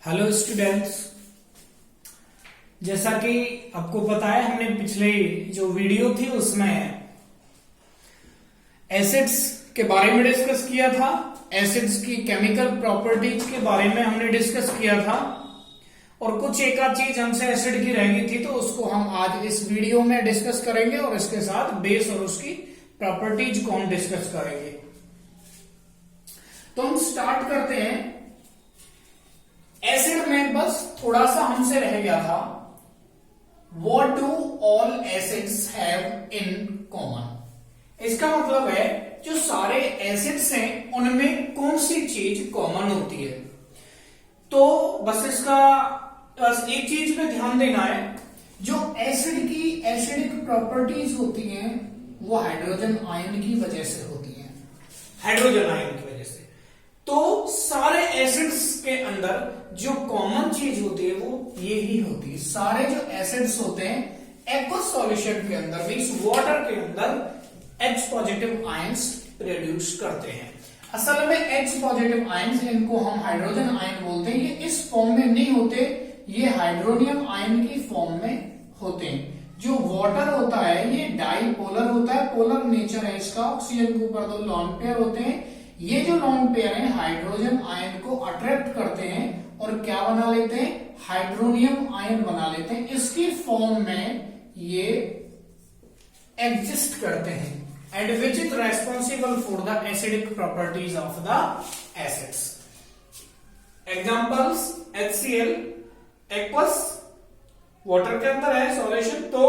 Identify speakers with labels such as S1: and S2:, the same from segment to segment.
S1: Hello students. जैसा कि आपको पता है, हमने पिछले जो वीडियो थी उसमें एसिड्स के बारे में डिस्कस किया था। एसिड्स की केमिकल प्रॉपर्टीज के बारे में हमने डिस्कस किया था और कुछ एक आध चीज हमसे एसिड की रह गई थी, तो उसको हम आज इस वीडियो में डिस्कस करेंगे और इसके साथ बेस और उसकी प्रॉपर्टीज को हम डिस्कस करेंगे। तो हम स्टार्ट करते हैं। एसिड में बस थोड़ा सा हमसे रह गया था, what do all acids have in common. इसका मतलब है जो सारे एसिड्स हैं उनमें कौन सी चीज कॉमन होती है। तो बस एक चीज पे ध्यान देना है, जो एसिड की एसिडिक प्रॉपर्टीज होती हैं वो हाइड्रोजन आयन की वजह से होती हैं, हाइड्रोजन आयन की वजह से। तो सारे एसिड्स के अंदर जो कॉमन चीज होती है वो ये ही होती है। सारे जो एसिड्स होते हैं एक्वस सॉल्यूशन के अंदर मींस वाटर के अंदर H पॉजिटिव आयंस प्रोड्यूस करते हैं। असल में H पॉजिटिव आयंस, इनको हम हाइड्रोजन आयन बोलते हैं, ये इस फॉर्म में नहीं होते, ये हाइड्रोनियम आयन की फॉर्म में होते हैं। जो वाटर होता है ये डाईपोलर होता है, पोलर नेचर है इसका, ऑक्सीजन के ऊपर दो लॉन पेयर होते हैं। ये जो लॉन पेयर है हाइड्रोजन आयन को अट्रैक्ट करते हैं और क्या बना लेते हैं, हाइड्रोनियम आयन बना लेते हैं। इसकी फॉर्म में ये एग्जिस्ट करते हैं and which is responsible for the acidic properties of the acids. Examples HCl aqueous, water के अंदर है सॉल्यूशन, तो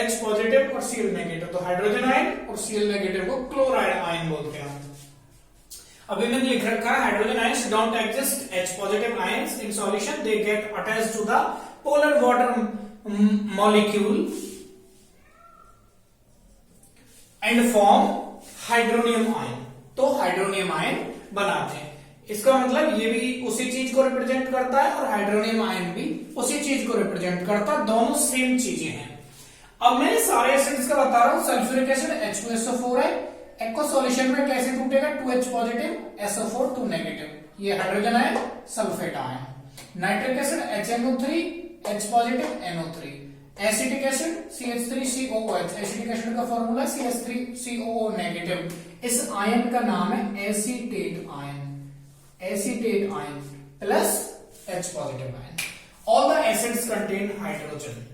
S1: H पॉजिटिव और Cl नेगेटिव, तो हाइड्रोजन आयन और Cl नेगेटिव को क्लोराइड आयन बोलते हैं। अभी मैंने लिख रखा है hydrogen ions don't exist, H positive ions in solution they get attached to the polar water molecule and form hydronium ion, तो हाइड्रोनियम आयन बनाते हैं। इसका मतलब ये भी उसी चीज को रिप्रेजेंट करता है और हाइड्रोनियम आयन भी उसी चीज को रिप्रेजेंट करता है, दोनों सेम चीजें हैं। अब मैं सारे एसिड्स का बता रहा हूं। सल्फ्यूरिक एसिड H2SO4 है, एक्वस सॉल्यूशन में कैसे टूटेगा, 2H पॉजिटिव SO4 2 नेगेटिव, ये hydrogen ion sulphate ion. Nitric acid HNO3 H positive NO3। Acetic acid CH3COOH, acetic acid का फॉर्मूला CH3COO नेगेटिव। इस आयन का नाम है acetate ion, acetate ion plus H positive ion. All the acids contain hydrogen,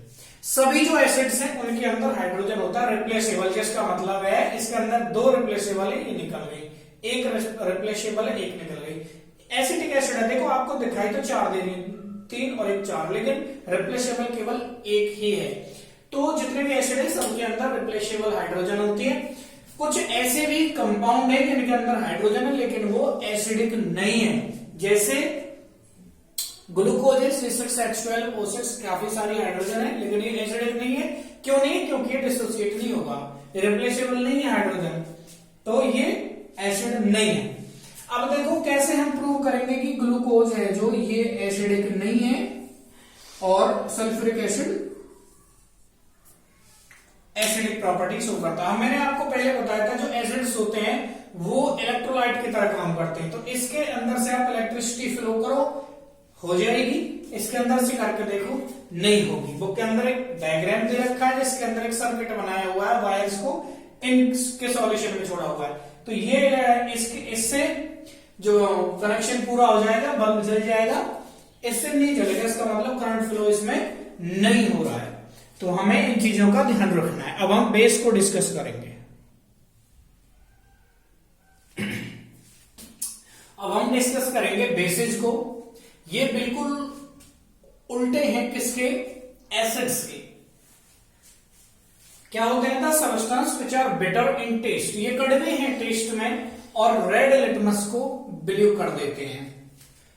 S1: सभी जो acids हैं उनके अंदर हाइड्रोजन होता है। रिप्लेसेबल, जिसका मतलब है इसके अंदर दो रिप्लेसेबल है, ये निकल गई, एक रिप्लेसेबल है, एक निकल गई। एसिटिक एसिड है, देखो आपको दिखाई तो चार दे रही, 3 और 1 4, लेकिन रिप्लेसेबल केवल एक ही है। तो जितने भी एसिड है सबके अंदर रिप्लेसेबल हाइड्रोजन होती है। कुछ ऐसे भी कंपाउंड है जिनके अंदर हाइड्रोजन है लेकिन वो एसिडिक नहीं है, जैसे ग्लूकोज है C6H12O6, काफी सारी हाइड्रोजन है लेकिन ये एसिडिक नहीं है। क्यों नहीं? क्योंकि ये डिसोसिएट नहीं होगा, रिप्लेसेबल नहीं है हाइड्रोजन, तो ये एसिड नहीं है। अब देखो कैसे हम प्रूव करेंगे कि ग्लूकोज है जो ये एसिडिक नहीं है और sulphuric acid acidic property show करता है। मैंने आपको पहले बताया था जो एसिड्स होते हैं वो इलेक्ट्रोलाइट की तरह काम करते हैं। तो इसके अंदर से आप इलेक्ट्रिसिटी फ्लो करो, हो जाएगी, इसके अंदर से करके देखो, नहीं होगी। बुक के अंदर एक डायग्राम दे रखा है जिसके अंदर एक सर्किट बनाया हुआ है, वायर्स को इनके सॉल्यूशन में छोड़ा हुआ है, तो ये इससे जो कनेक्शन पूरा हो जाएगा, बल्ब जल जाएगा, इससे नहीं जलेगा, इसका मतलब करंट फ्लो इसमें नहीं हो रहा है। तो हमें इन चीजों का ध्यान रखना है। अब हम बेस को डिस्कस करेंगे। अब हम डिस्कस करेंगे बेसिस को। ये बिल्कुल उल्टे हैं किसके, एसिड्स के। क्या होते हैं, the substance which are bitter in taste, ये कड़वे हैं टेस्ट में और रेड लिटमस को ब्लू कर देते हैं।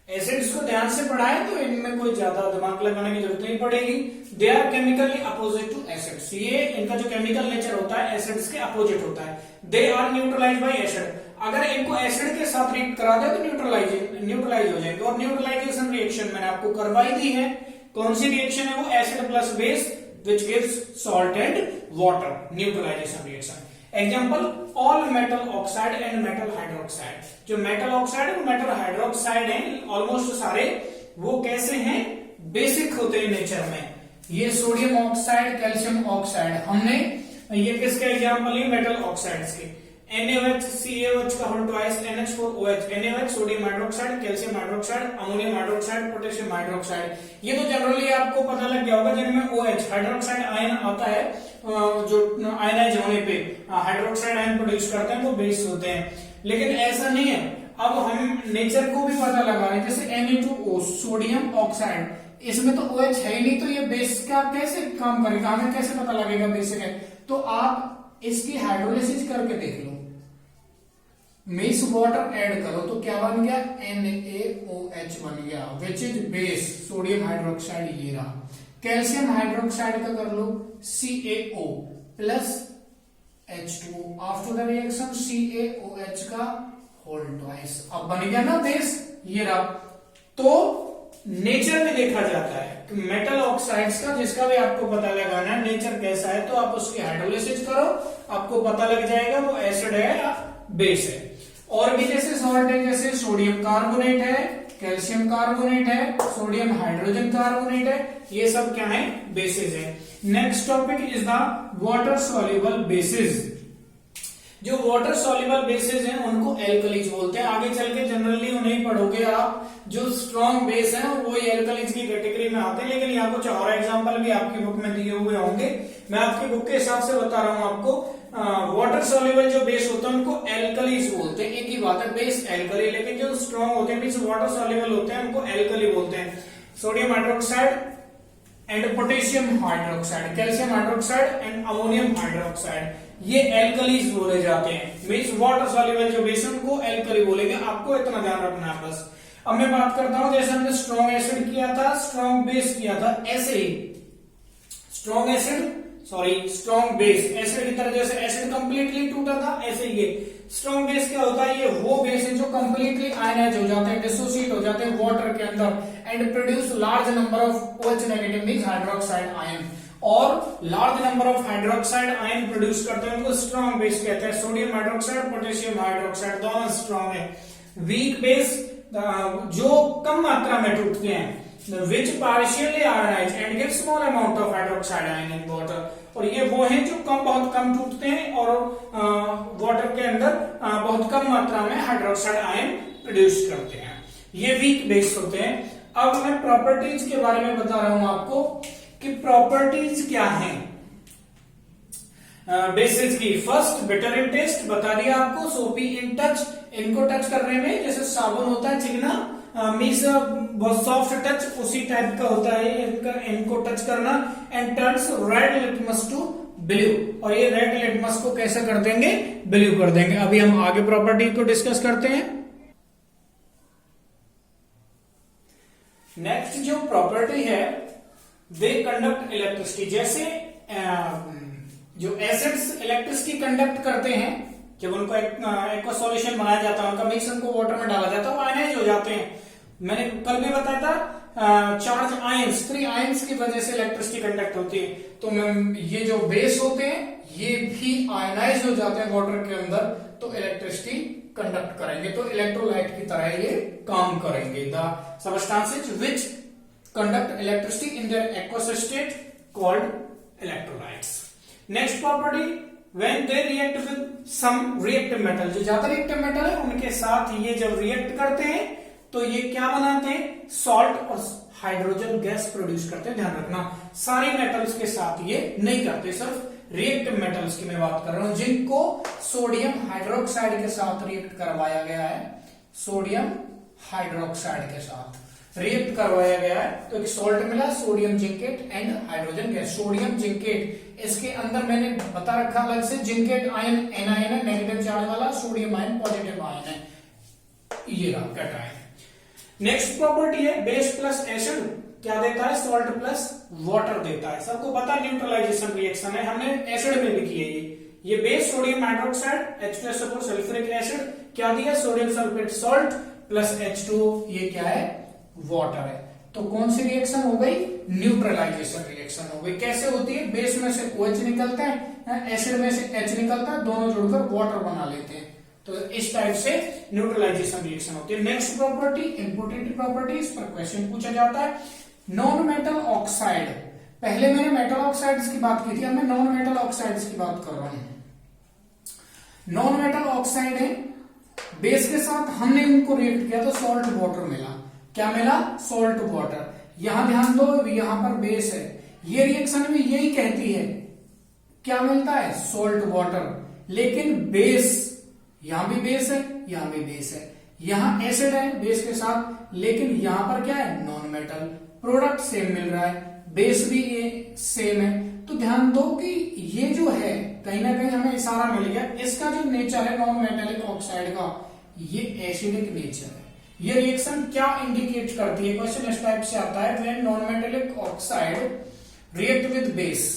S1: एसिड्स को ध्यान से पढ़ाएं तो इनमें कोई ज्यादा दिमाग लगाने की जरूरत नहीं पड़ेगी। They are chemically opposite to acids, ये इनका जो केमिकल नेचर होता है एसिड्स के अपोजिट होता है। They are neutralize by acid, अगर इनको एसिड के साथ रिएक्ट करा दे तो न्यूट्रलाइज हो जाएंगे। और न्यूट्रलाइजेशन रिएक्शन मैंने आपको करवाई दी है, कौन सी रिएक्शन है वो, acid plus base which gives salt and water, neutralization reaction. Example all metal oxide and metal hydroxide. जो मेटल ऑक्साइड है वो मेटल हाइड्रोक्साइड है, ऑलमोस्ट सारे वो कैसे हैं, बेसिक होते हैं नेचर में। ये सोडियम ऑक्साइड, कैल्शियम ऑक्साइड, हमने ये किसके एग्जाम्पल है, मेटल ऑक्साइड्स के, NaOH, CaOH का whole twice, NH4OH, NaOH sodium hydroxide, calcium hydroxide, ammonium hydroxide, potassium hydroxide. ये तो जनरली आपको पता लग गया होगा, जिनमें OH हाइड्रोक्साइड आयन आता है, जो आयनाइज होने पे हाइड्रोक्साइड आयन प्रोड्यूस करते हैं वो बेस होते हैं। लेकिन ऐसा नहीं है, अब हम नेचर को भी पता लगा रहे हैं, जैसे Na2O सोडियम ऑक्साइड, इसमें तो OH है ही नहीं, तो ये बेस का कैसे काम करेगा, हमें कैसे पता लगेगा बेसिक है। तो आप इसकी हाइड्रोलिसिस करके देख लो, मिक्स वाटर ऐड करो तो क्या बन गया, NaOH बन गया, which is base, sodium hydroxide ये रहा। कैल्शियम हाइड्रोक्साइड का कर लो CaO plus H2O, after the reaction CaOH का होल ट्वाइस, अब बन गया ना बेस, ये रहा। तो नेचर में देखा जाता है कि मेटल ऑक्साइड्स का, जिसका भी आपको पता लगाना है नेचर कैसा है, तो आप उसकी हाइड्रोलिसिस करो, आपको पता लग जाएगा वो एसिड है या बेस है। और भी जैसे सॉल्ट है, जैसे सोडियम कार्बोनेट है, कैल्शियम कार्बोनेट है, सोडियम हाइड्रोजन कार्बोनेट है, ये सब क्या है, बेसिस है। Next topic is the water soluble basis. जो वाटर सॉल्युबल बेसिस हैं उनको एल्कलीज बोलते हैं, आगे चल के जनरली उन्हें पढ़ोगे आप। जो स्ट्रॉन्ग बेस है वो एल्कलीज की कैटेगरी में आते हैं, लेकिन यहाँ कुछ और एग्जांपल भी आपकी बुक में दिए हुए होंगे, मैं आपकी बुक के हिसाब से बता रहा हूँ आपको। वाटर सॉल्युबल जो बेस होते हैं उनको एल्कलीज बोलते हैं, एक ही बात है, बेस एल्कली, लेकिन जो स्ट्रॉन्ग होते हैं मीन्स वाटर सॉल्युबल होते हैं उनको एल्कली बोलते हैं। Sodium hydroxide and potassium hydroxide, calcium hydroxide and ammonium hydroxide, ये एल्कलीज बोले जाते हैं। मीन्स वाटर सॉल्युबल जो बेस है उनको एल्कली बोलेंगे, आपको इतना ध्यान रखना है बस। अब मैं बात करता हूं, जैसे हमने स्ट्रॉन्ग एसिड किया था, स्ट्रॉन्ग बेस किया था, ऐसे ही strong acid, sorry strong base, acid की तरह जैसे एसिड कंप्लीटली टूटा था, ऐसे ये स्ट्रॉन्ग बेस क्या होता है, ये वो बेस है जो कंप्लीटली आयनाइज हो जाते हैं, डिसोसिएट हो जाते हैं वाटर के अंदर and produce large number of OH negative means hydroxide ion, और large number of hydroxide ion produce करते हैं, उनको स्ट्रॉन्ग बेस कहते हैं। सोडियम हाइड्रोक्साइड, पोटेशियम हाइड्रोक्साइड दोनों स्ट्रॉन्ग है। वीक बेस जो कम मात्रा में टूटते हैं, which partially ionize and give small amount of hydroxide ion in water, और ये वो हैं जो बहुत कम टूटते हैं और वाटर के अंदर बहुत कम मात्रा में हाइड्रोक्साइड आयन प्रोड्यूस करते हैं, ये वीक बेस होते हैं। अब मैं प्रॉपर्टीज के बारे में बता रहा हूं आपको कि प्रॉपर्टीज क्या हैं बेसिस की। फर्स्ट, बिटर इन टेस्ट, बता दिया आपको। सोपी इन टच, इनको टच करने में जैसे साबुन होता है चिकना, मीन्स बहुत सॉफ्ट टच, उसी टाइप का होता है इनको टच करना। And turns red litmus to blue, और ये रेड लिटमस को कैसे कर देंगे, ब्लू कर देंगे। अभी हम आगे प्रॉपर्टी को डिस्कस करते हैं। नेक्स्ट जो प्रॉपर्टी है, दे कंडक्ट इलेक्ट्रिसिटी। जैसे जो एसिड्स इलेक्ट्रिसिटी कंडक्ट करते हैं, जब उनको एक सॉल्यूशन बनाया जाता है, उनका मिक्स उनको वाटर में डाला जाता है, वो आयनाइज हो जाते हैं। मैंने कल भी बताया था चार्ज आयंस, 3 आयंस की वजह से इलेक्ट्रिसिटी कंडक्ट होती है। तो ये जो बेस होते हैं ये भी आयनाइज हो जाते हैं वाटर के अंदर, तो इलेक्ट्रिसिटी कंडक्ट करेंगे, तो इलेक्ट्रोलाइट की तरह ये काम करेंगे। The substances which conduct electricity in their aqueous state called electrolytes. Next property, when they react with some reactive metal, जो ज्यादा रिएक्टिव मेटल है उनके साथ ये जब रिएक्ट करते हैं तो ये क्या बनाते हैं, सॉल्ट और हाइड्रोजन गैस प्रोड्यूस करते हैं। ध्यान रखना, सारे मेटल्स के साथ ये नहीं करते, सिर्फ रिएक्टिव मेटल्स की मैं बात कर रहा हूं, जिनको सोडियम हाइड्रोक्साइड के साथ रिएक्ट करवाया गया है, सोडियम हाइड्रोक्साइड के साथ रिएक्ट करवाया गया है, तो एक सॉल्ट मिला, sodium zincate and hydrogen gas. Sodium zincate, इसके अंदर मैंने बता रखा अलग से, जिंकेट आयन एनायन है, नेगेटिव चार्ज वाला, सोडियम आयन पॉजिटिव आयन है, ये रहा कैटायन। नेक्स्ट प्रॉपर्टी है बेस प्लस एसिड क्या देता है, सॉल्ट प्लस वाटर देता है। सबको पता न्यूट्रलाइजेशन रिएक्शन है, हमने एसिड में भी की है ये base sodium hydroxide H2SO4 sulphuric acid क्या दिया, sodium sulphate salt plus H2O, ये क्या है, वाटर है। तो कौन सी रिएक्शन हो गई, न्यूट्रलाइजेशन रिएक्शन हो गई। कैसे होती है, बेस में से OH निकलता है, एसिड में से H निकलता है, दोनों जुड़कर वाटर बना लेते हैं, तो इस टाइप से न्यूट्रलाइजेशन रिएक्शन होती है। नेक्स्ट प्रॉपर्टी, इंपोर्टेंट प्रॉपर्टी, इस पर क्वेश्चन पूछा जाता है। नॉन मेटल ऑक्साइड, पहले मैंने मेटल ऑक्साइड्स की बात की थी, अब मैं नॉन मेटल ऑक्साइड्स की बात कर रहा हूं। नॉन मेटल ऑक्साइड है, बेस के साथ हमने इनको रिएक्ट किया तो सॉल्ट वाटर मिला। क्या मिला? Salt water. यहां ध्यान दो, यहां पर बेस है, ये रिएक्शन भी यही कहती है, क्या मिलता है? Salt water. लेकिन बेस, यहां भी बेस है, यहां भी बेस है, यहां एसिड है बेस के साथ, लेकिन यहां पर क्या है? Non metal. प्रोडक्ट सेम मिल रहा है, बेस भी ये सेम है। तो ध्यान दो कि ये जो है कहीं ना कहीं हमें इशारा मिल गया, इसका जो नेचर है नॉन मेटेलिक ऑक्साइड का, ये एसिडिक नेचर है। ये रिएक्शन क्या इंडिकेट करती है? क्वेश्चन इस टाइप से आता है, when non metallic oxide react with base.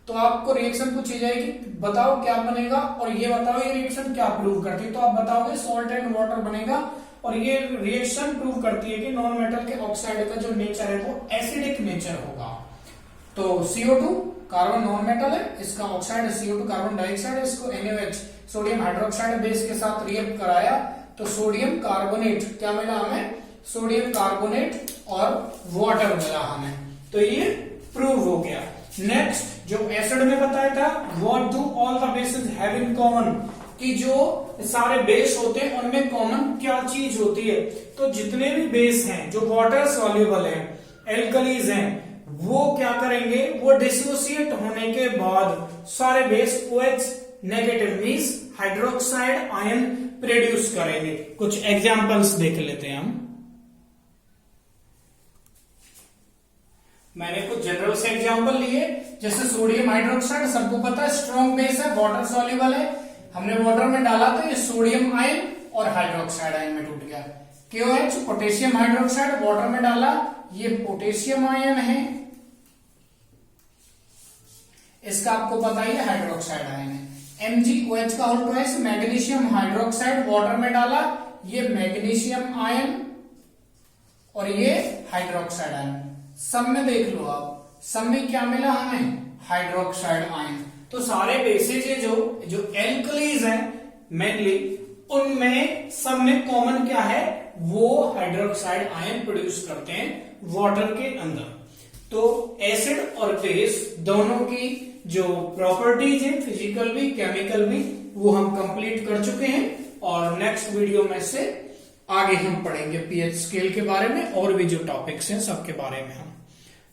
S1: तो आपको रिएक्शन पूछी जाएगी, बताओ क्या बनेगा, और ये बताओ ये रिएक्शन क्या प्रूव करती है। तो आप बताओगे सॉल्ट एंड वाटर बनेगा, और ये रिएक्शन प्रूव करती है कि नॉन मेटल के ऑक्साइड का जो नेचर है वो एसिडिक नेचर होगा। तो CO2 कार्बन नॉन मेटल है, इसका ऑक्साइड CO2 कार्बन डाइऑक्साइड है, इसको NaOH सोडियम हाइड्रोक्साइड बेस के साथ रिएक्ट कराया तो सोडियम कार्बोनेट क्या मिला हमें? सोडियम कार्बोनेट और वाटर मिला हमें। तो ये प्रूव हो गया। नेक्स्ट जो एसिड में बताया था, what do all the bases have in common, कि जो सारे बेस होते हैं उनमें कॉमन क्या चीज होती है? तो जितने भी बेस हैं जो वाटर सॉल्युबल है, एल्कलीज हैं, वो क्या करेंगे? वो डिसोसिएट होने के बाद सारे base OH negative means hydroxide ion produce करेंगे। कुछ एग्जांपल्स देख लेते हैं हम। मैंने कुछ जनरल से एग्जांपल लिए, जैसे सोडियम हाइड्रोक्साइड, सबको पता है स्ट्रॉन्ग बेस है, वाटर सॉल्युबल है, हमने वाटर में डाला तो ये सोडियम आयन और हाइड्रोक्साइड आयन में टूट गया। KOH पोटेशियम हाइड्रोक्साइड, वाटर में डाला, ये पोटेशियम आयन है, इसका आपको पता ही है हाइड्रोक्साइड आयन है। MgOH का whole twice magnesium hydroxide, water में डाला, ये मैग्नीशियम आयन और ये हाइड्रोक्साइड आयन। सब में देख लो आप, सब में क्या मिला हमें? Hydroxide ion. तो सारे बेसेज है जो एल्कलीज हैं मेनली, उनमें सब में कॉमन क्या है? वो हाइड्रोक्साइड आयन प्रोड्यूस करते हैं वाटर के अंदर। तो एसिड और बेस दोनों की जो प्रॉपर्टीज है, फिजिकल भी केमिकल भी, वो हम कंप्लीट कर चुके हैं, और नेक्स्ट वीडियो में से आगे हम पढ़ेंगे pH स्केल के बारे में, और भी जो टॉपिक्स हैं सबके बारे में हम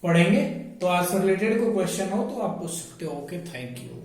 S1: पढ़ेंगे। तो आज से रिलेटेड कोई क्वेश्चन हो तो आप पूछ सकते हो। Okay, thank you.